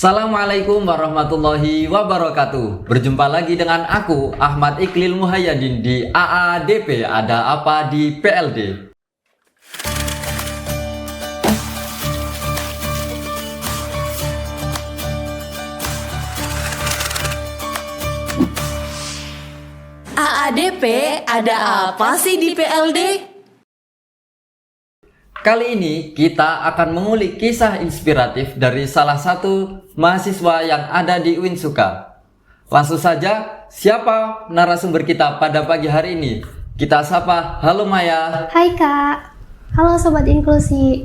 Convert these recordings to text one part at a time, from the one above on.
Assalamualaikum warahmatullahi wabarakatuh. Berjumpa lagi dengan aku Ahmad Iqlil Muhayyadin di AADP Ada Apa di PLD. AADP ada apa sih di PLD? Kali ini kita akan mengulik kisah inspiratif dari salah satu mahasiswa yang ada di Uinsuka. Langsung saja, siapa narasumber kita pada pagi hari ini? Kita sapa, halo Maya. Hai Kak, halo Sobat Inklusi.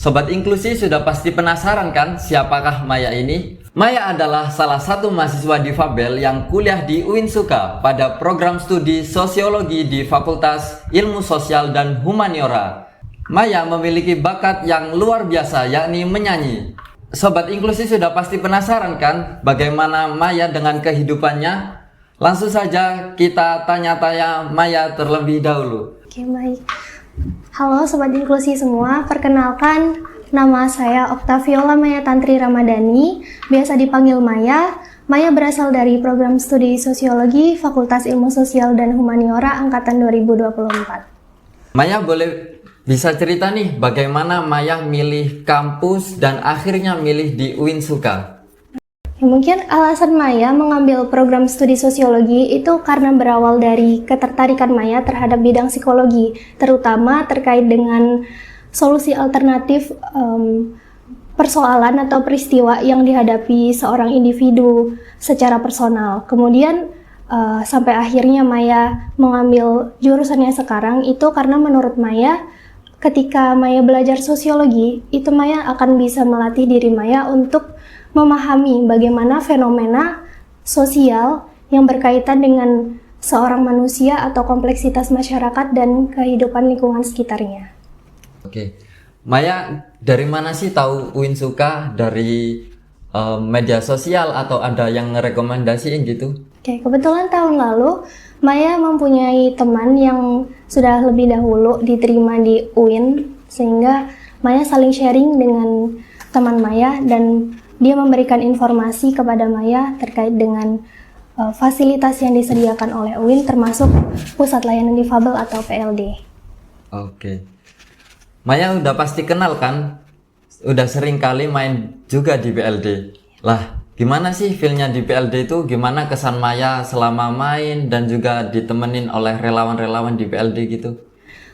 Sobat Inklusi sudah pasti penasaran kan siapakah Maya ini? Maya adalah salah satu mahasiswa difabel yang kuliah di Uinsuka pada program studi Sosiologi di Fakultas Ilmu Sosial dan Humaniora. Maya memiliki bakat yang luar biasa, yakni menyanyi. Sobat Inklusi sudah pasti penasaran kan bagaimana Maya dengan kehidupannya? Langsung saja kita tanya-tanya Maya terlebih dahulu. Oke, baik. Halo Sobat Inklusi semua, perkenalkan nama saya Oktaviola Maya Tantri Ramadhani, biasa dipanggil Maya. Maya berasal dari program studi Sosiologi Fakultas Ilmu Sosial dan Humaniora angkatan 2024. Maya bisa cerita nih bagaimana Maya milih kampus dan akhirnya milih di Uinsuka? Ya, mungkin alasan Maya mengambil program studi sosiologi itu karena berawal dari ketertarikan Maya terhadap bidang psikologi, terutama terkait dengan solusi alternatif persoalan atau peristiwa yang dihadapi seorang individu secara personal. Kemudian sampai akhirnya Maya mengambil jurusannya sekarang itu karena menurut Maya, ketika Maya belajar sosiologi, itu Maya akan bisa melatih diri Maya untuk memahami bagaimana fenomena sosial yang berkaitan dengan seorang manusia atau kompleksitas masyarakat dan kehidupan lingkungan sekitarnya. Oke, Maya dari mana sih tahu Uinsuka? Dari media sosial atau ada yang ngerekomendasiin gitu? Oke, kebetulan tahun lalu Maya mempunyai teman yang sudah lebih dahulu diterima di UIN, sehingga Maya saling sharing dengan teman Maya dan dia memberikan informasi kepada Maya terkait dengan fasilitas yang disediakan oleh UIN, termasuk Pusat Layanan Difabel atau PLD. Oke, Maya udah pasti kenal kan? Udah sering kali main juga di PLD. Lah, gimana sih feel-nya di PLD itu? Gimana kesan Maya selama main dan juga ditemenin oleh relawan-relawan di PLD gitu?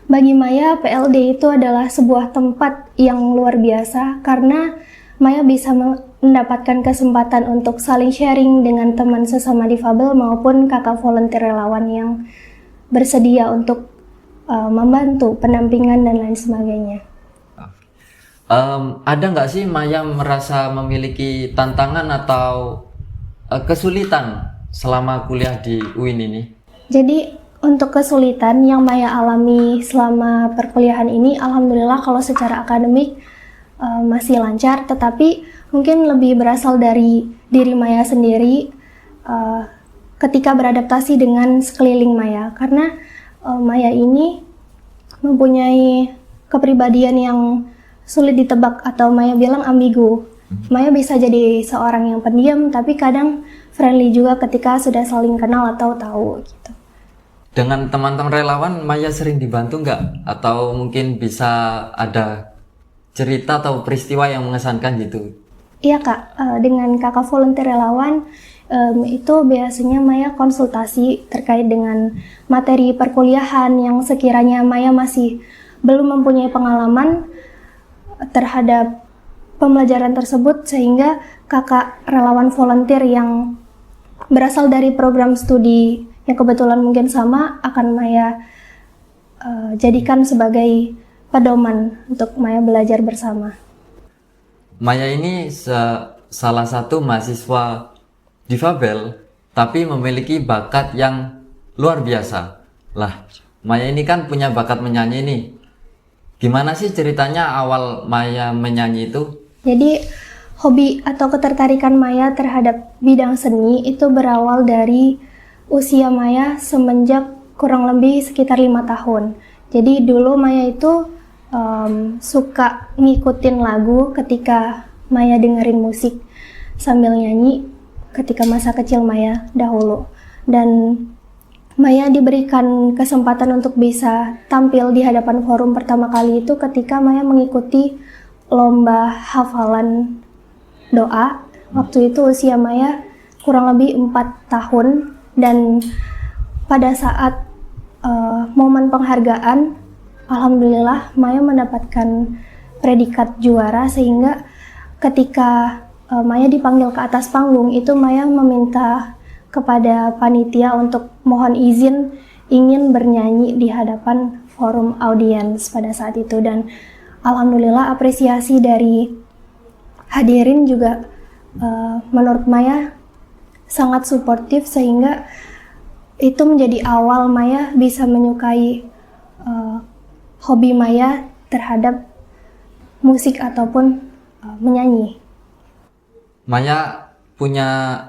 Bagi Maya, PLD itu adalah sebuah tempat yang luar biasa karena Maya bisa mendapatkan kesempatan untuk saling sharing dengan teman sesama difabel maupun kakak volunteer relawan yang bersedia untuk membantu pendampingan dan lain sebagainya. Ada nggak sih Maya merasa memiliki tantangan atau kesulitan selama kuliah di UIN ini? Jadi untuk kesulitan yang Maya alami selama perkuliahan ini, alhamdulillah kalau secara akademik masih lancar, tetapi mungkin lebih berasal dari diri Maya sendiri ketika beradaptasi dengan sekeliling Maya, karena Maya ini mempunyai kepribadian yang sulit ditebak atau Maya bilang ambigu. Maya bisa jadi seorang yang pendiam tapi kadang friendly juga ketika sudah saling kenal atau tahu gitu. Dengan teman-teman relawan Maya sering dibantu nggak? Atau mungkin bisa ada cerita atau peristiwa yang mengesankan gitu? Iya Kak, dengan kakak volunteer relawan itu biasanya Maya konsultasi terkait dengan materi perkuliahan yang sekiranya Maya masih belum mempunyai pengalaman terhadap pembelajaran tersebut, sehingga kakak relawan volunteer yang berasal dari program studi yang kebetulan mungkin sama akan Maya jadikan sebagai pedoman untuk Maya belajar bersama. Maya ini salah satu mahasiswa difabel tapi memiliki bakat yang luar biasa. Lah, Maya ini kan punya bakat menyanyi nih. Gimana sih ceritanya awal Maya menyanyi itu? Jadi hobi atau ketertarikan Maya terhadap bidang seni itu berawal dari usia Maya semenjak kurang lebih sekitar 5 tahun. Jadi dulu Maya itu suka ngikutin lagu ketika Maya dengerin musik sambil nyanyi ketika masa kecil Maya dahulu. Dan Maya diberikan kesempatan untuk bisa tampil di hadapan forum pertama kali itu ketika Maya mengikuti lomba hafalan doa. Waktu itu usia Maya kurang lebih 4 tahun, dan pada saat momen penghargaan, alhamdulillah Maya mendapatkan predikat juara, sehingga ketika Maya dipanggil ke atas panggung itu Maya meminta kepada panitia untuk mohon izin ingin bernyanyi di hadapan forum audiens pada saat itu. Dan alhamdulillah apresiasi dari hadirin juga menurut Maya sangat suportif, sehingga itu menjadi awal Maya bisa menyukai hobi Maya terhadap musik ataupun menyanyi. Maya punya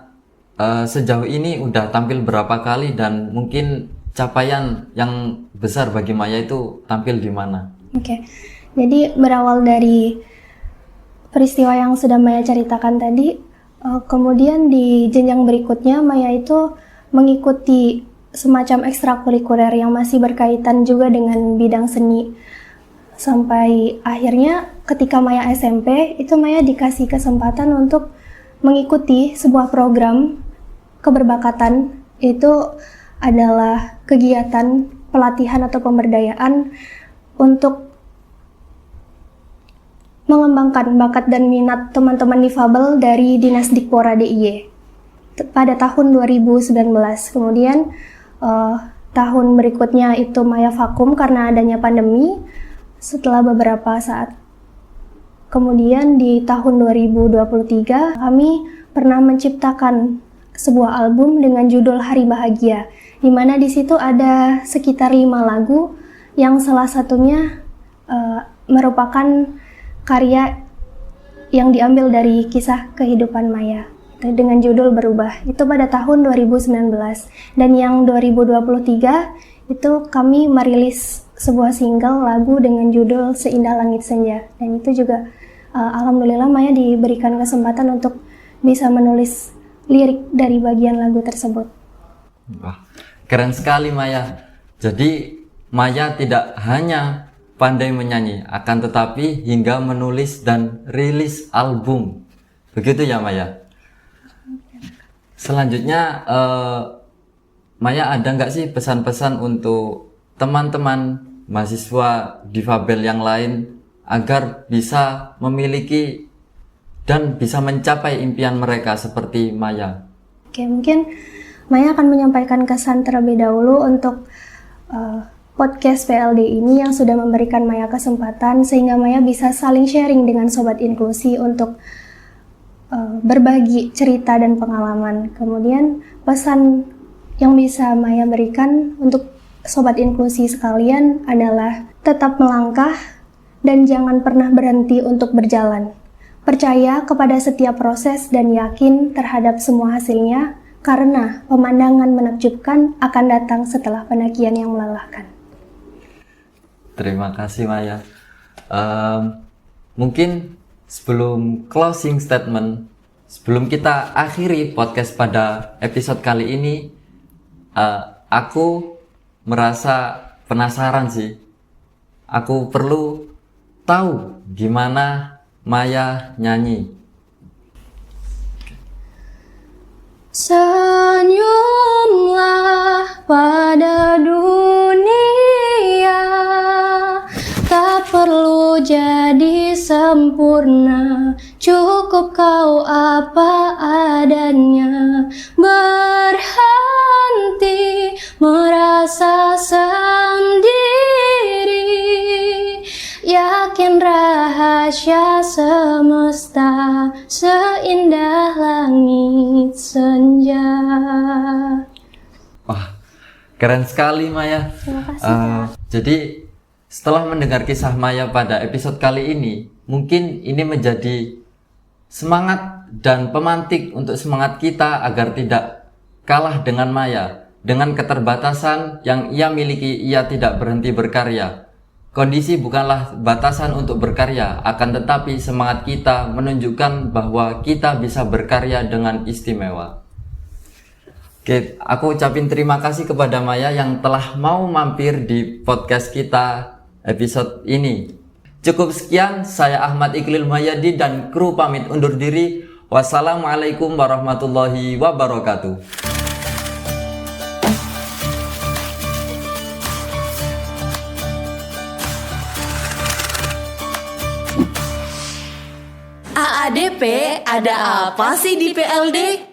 sejauh ini udah tampil berapa kali, dan mungkin capaian yang besar bagi Maya itu tampil di mana? Oke. Jadi berawal dari peristiwa yang sudah Maya ceritakan tadi, kemudian di jenjang berikutnya Maya itu mengikuti semacam ekstrakurikuler yang masih berkaitan juga dengan bidang seni. Sampai akhirnya ketika Maya SMP, itu Maya dikasih kesempatan untuk mengikuti sebuah program keberbakatan. Itu adalah kegiatan pelatihan atau pemberdayaan untuk mengembangkan bakat dan minat teman-teman difabel dari Dinas Dikpora DIY pada tahun 2019. Kemudian tahun berikutnya itu Maya vakum karena adanya pandemi. Setelah beberapa saat kemudian di tahun 2023 kami pernah menciptakan sebuah album dengan judul Hari Bahagia, di mana di situ ada sekitar 5 lagu yang salah satunya merupakan karya yang diambil dari kisah kehidupan Maya dengan judul Berubah. Itu pada tahun 2019. Dan yang 2023 itu kami merilis sebuah single lagu dengan judul Seindah Langit Senja. Dan itu juga alhamdulillah Maya diberikan kesempatan untuk bisa menulis lirik dari bagian lagu tersebut. Wah, keren sekali Maya. Jadi Maya tidak hanya pandai menyanyi, akan tetapi hingga menulis dan rilis album. Begitu ya Maya? Selanjutnya Maya ada nggak sih pesan-pesan untuk teman-teman mahasiswa difabel yang lain agar bisa memiliki dan bisa mencapai impian mereka seperti Maya? Oke, mungkin Maya akan menyampaikan kesan terlebih dahulu untuk podcast PLD ini yang sudah memberikan Maya kesempatan sehingga Maya bisa saling sharing dengan Sobat Inklusi untuk berbagi cerita dan pengalaman. Kemudian pesan yang bisa Maya berikan untuk Sobat Inklusi sekalian adalah tetap melangkah dan jangan pernah berhenti untuk berjalan. Percaya kepada setiap proses dan yakin terhadap semua hasilnya, karena pemandangan menakjubkan akan datang setelah pendakian yang melelahkan. Terima kasih Maya. Mungkin sebelum closing statement, sebelum kita akhiri podcast pada episode kali ini, aku merasa penasaran sih. Aku perlu tahu gimana Maya nyanyi. Senyumlah pada dunia, tak perlu jadi sempurna, cukup kau apa adanya. Berhenti merasa sendiri, yakin rahasia semesta seindah langit senja. Wah, keren sekali Maya. Terima kasih, Kak. Jadi setelah mendengar kisah Maya pada episode kali ini, mungkin ini menjadi semangat dan pemantik untuk semangat kita agar tidak kalah dengan Maya. Dengan keterbatasan yang ia miliki, ia tidak berhenti berkarya. Kondisi bukanlah batasan untuk berkarya, akan tetapi semangat kita menunjukkan bahwa kita bisa berkarya dengan istimewa. Oke, aku ucapin terima kasih kepada Maya yang telah mau mampir di podcast kita episode ini. Cukup sekian, saya Ahmad Iqlil Mayadi dan kru pamit undur diri. Wassalamualaikum warahmatullahi wabarakatuh. AADP, ada apa sih di PLD?